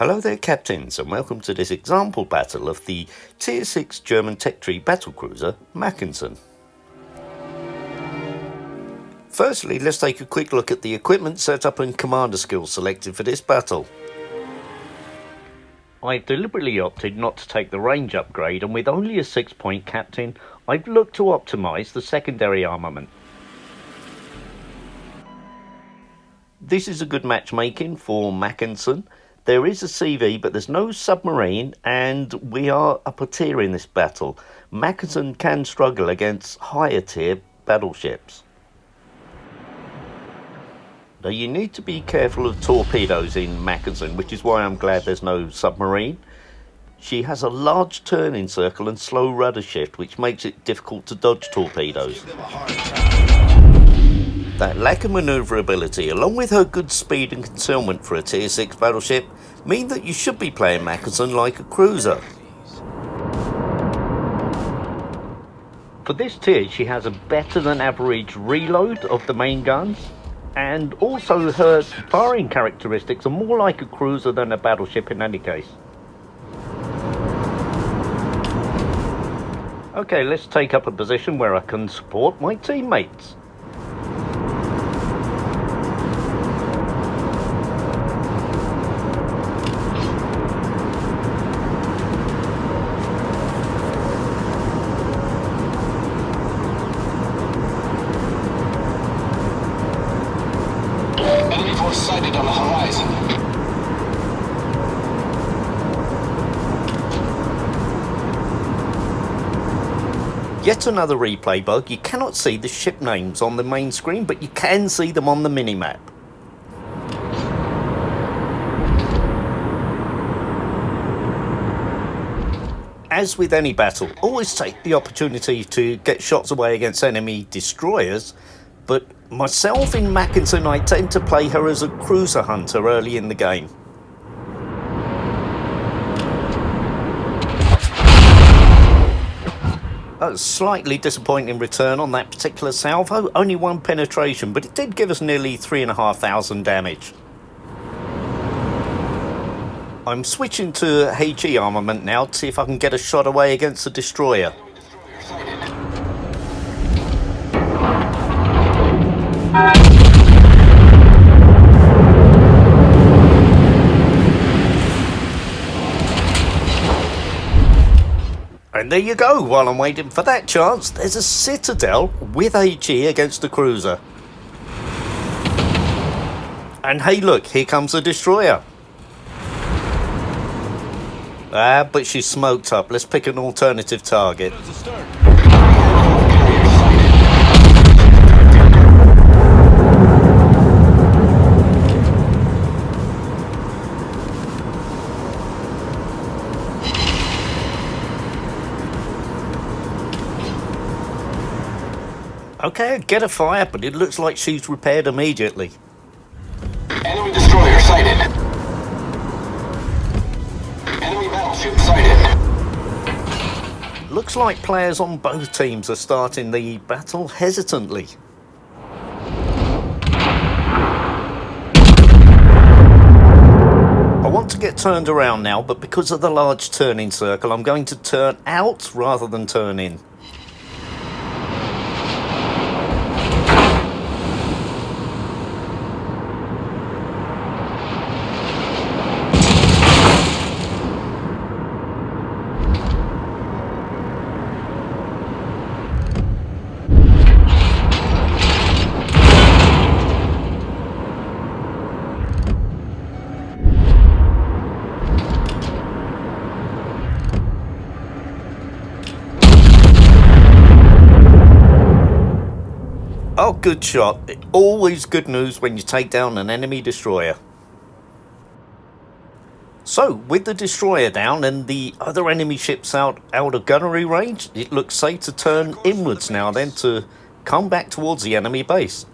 Hello there captains, and welcome to this example battle of the Tier 6 German tech tree battlecruiser Mackensen. Firstly, let's take a quick look at the equipment setup and commander skills selected for this battle. I deliberately opted not to take the range upgrade, and with only a 6-point captain, I've looked to optimise the secondary armament. This is a good matchmaking for Mackensen. There is a CV, but there's no submarine, and we are up a tier in this battle. Mackensen can struggle against higher tier battleships. Now you need to be careful of torpedoes in Mackensen, which is why I'm glad there's no submarine. She has a large turning circle and slow rudder shift, which makes it difficult to dodge torpedoes. That lack of manoeuvrability, along with her good speed and concealment for a Tier 6 battleship, mean that you should be playing Mackensen like a cruiser. For this tier, she has a better than average reload of the main guns, and also her firing characteristics are more like a cruiser than a battleship in any case. Okay, let's take up a position where I can support my teammates. Enemy force sighted on the horizon. Yet another replay bug. You cannot see the ship names on the main screen, but you can see them on the minimap. As with any battle, always take the opportunity to get shots away against enemy destroyers, but myself in Mackensen, I tend to play her as a cruiser hunter early in the game. A slightly disappointing return on that particular salvo, only one penetration, but it did give us nearly 3,500 damage. I'm switching to HE armament now to see if I can get a shot away against the destroyer. And there you go, while I'm waiting for that chance, there's a citadel with HE against the cruiser. And hey look, here comes the destroyer. But she's smoked up. Let's pick an alternative target. Okay, get a fire, but it looks like she's repaired immediately. Enemy destroyer sighted. Enemy battleship sighted. Looks like players on both teams are starting the battle hesitantly. I want to get turned around now, but because of the large turning circle, I'm going to turn out rather than turn in. Oh, good shot. Always good news when you take down an enemy destroyer. So, with the destroyer down and the other enemy ships out of gunnery range, it looks safe to turn inwards now then to come back towards the enemy base.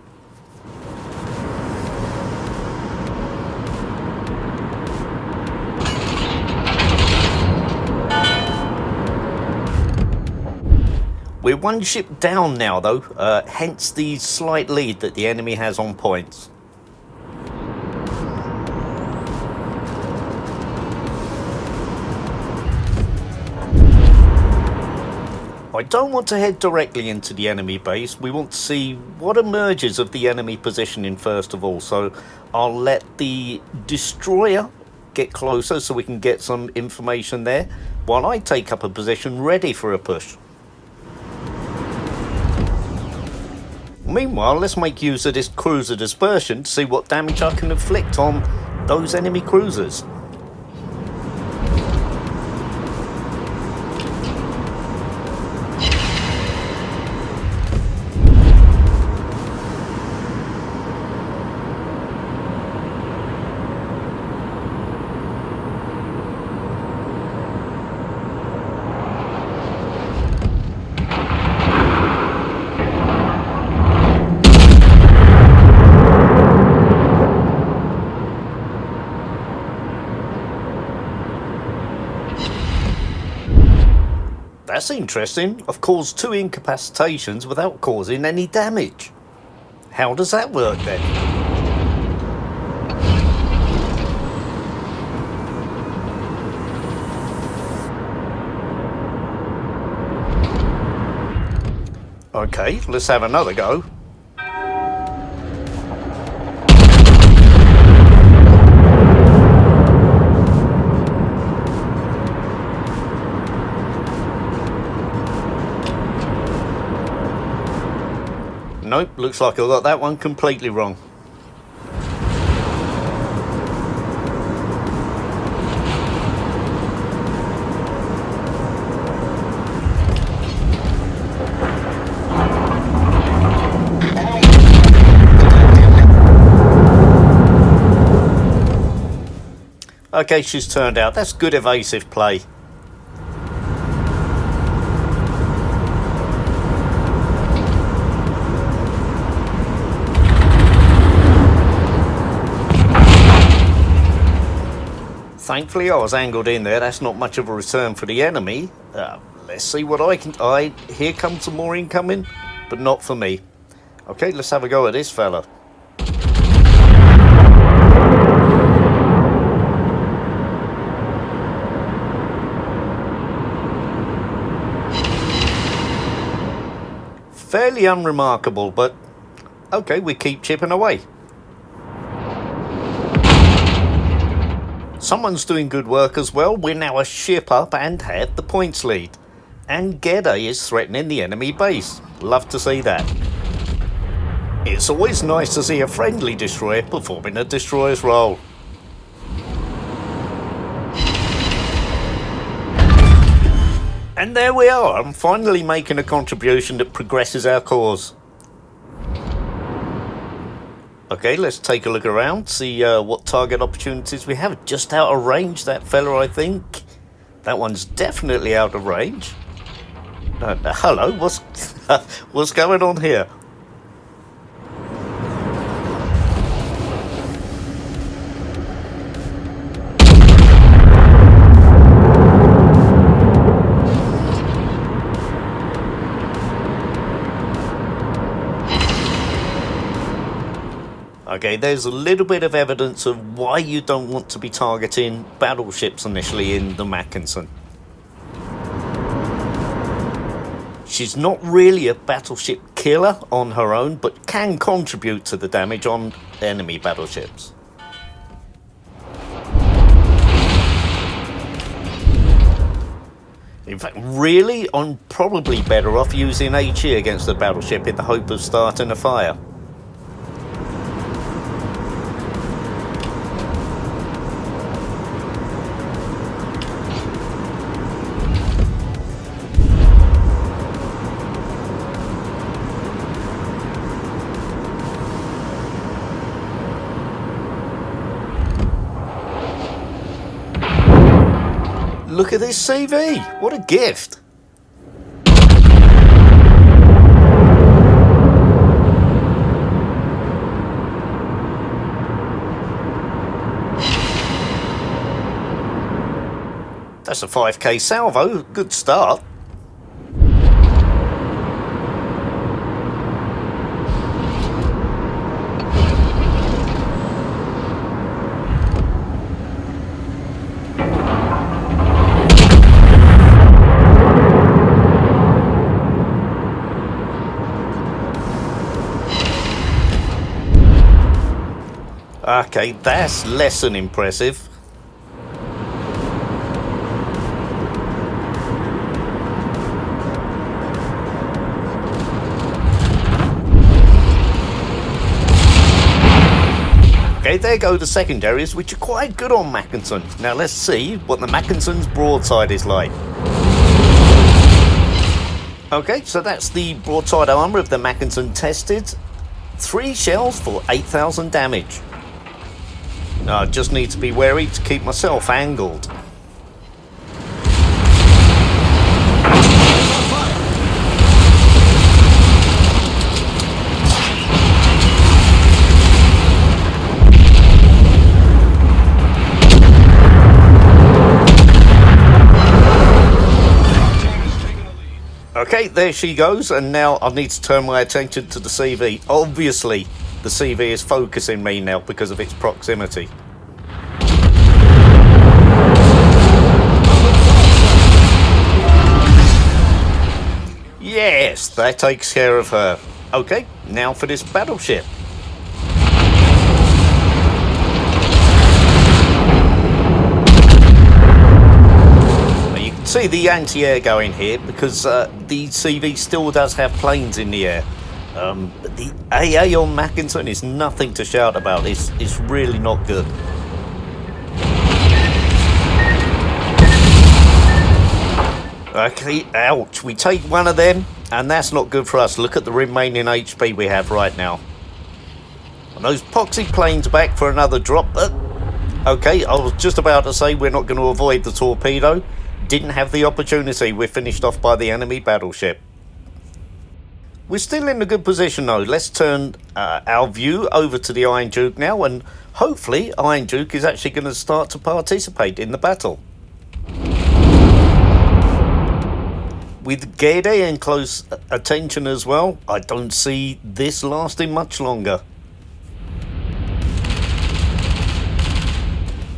We're one ship down now though, hence the slight lead that the enemy has on points. I don't want to head directly into the enemy base. We want to see what emerges of the enemy positioning first of all. So I'll let the destroyer get closer so we can get some information there while I take up a position ready for a push. Meanwhile, let's make use of this cruiser dispersion to see what damage I can inflict on those enemy cruisers. That's interesting. I've caused 2 incapacitations without causing any damage. How does that work then? Okay, let's have another go. Nope, looks like I got that one completely wrong. Okay, she's turned out. That's good evasive play. Thankfully I was angled in there. That's not much of a return for the enemy. Let's see what I can... here comes some more incoming, but not for me. Okay, let's have a go at this fella. Fairly unremarkable, but okay, we keep chipping away. Someone's doing good work as well. We're now a ship up and have the points lead. And Gedda is threatening the enemy base. Love to see that. It's always nice to see a friendly destroyer performing a destroyer's role. And there we are. I'm finally making a contribution that progresses our cause. Okay, let's take a look around, see what target opportunities we have. Just out of range, that fella, I think. That one's definitely out of range. Hello, what's going on here? Okay, there's a little bit of evidence of why you don't want to be targeting battleships initially in the Mackensen. She's not really a battleship killer on her own, but can contribute to the damage on enemy battleships. In fact, really, I'm probably better off using HE against the battleship in the hope of starting a fire. Look at this CV! What a gift! That's a 5k salvo, good start. Okay, that's less than impressive. Okay, there go the secondaries, which are quite good on Mackensen. Now let's see what the Mackensen's broadside is like. Okay, so that's the broadside armour of the Mackensen tested. 3 shells for 8,000 damage. Now I just need to be wary to keep myself angled. Okay, there she goes, and now I need to turn my attention to the CV. Obviously, the CV is focusing me now because of its proximity. Yes, that takes care of her. Okay, now for this battleship. See the anti-air going here because the CV still does have planes in the air. But the AA on Mackensen is nothing to shout about. It's really not good. Okay, ouch. We take one of them and that's not good for us. Look at the remaining HP we have right now. And those poxy planes back for another drop. Okay, I was just about to say we're not going to avoid the torpedo. Didn't have the opportunity. We're finished off by the enemy battleship. We're still in a good position though. Let's turn our view over to the Iron Duke now, and hopefully Iron Duke is actually going to start to participate in the battle. With Gede in close attention as well, I don't see this lasting much longer.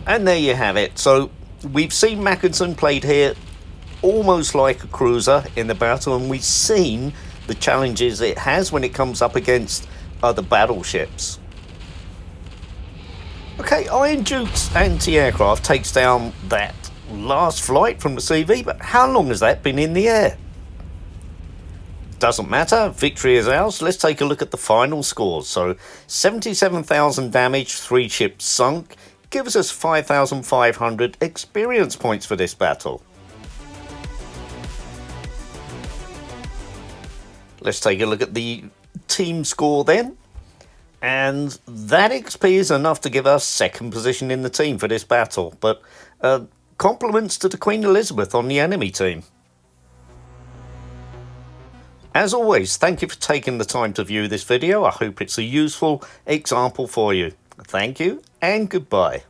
And there you have it. So we've seen Mackensen played here almost like a cruiser in the battle, and we've seen the challenges it has when it comes up against other battleships. Okay, Iron Duke's anti-aircraft takes down that last flight from the CV, but how long has that been in the air? Doesn't matter, victory is ours. Let's take a look at the final scores. So 77,000 damage, 3 ships sunk, gives us 5,500 experience points for this battle. Let's take a look at the team score then. And that XP is enough to give us 2nd position in the team for this battle. But compliments to the Queen Elizabeth on the enemy team. As always, thank you for taking the time to view this video. I hope it's a useful example for you. Thank you and goodbye.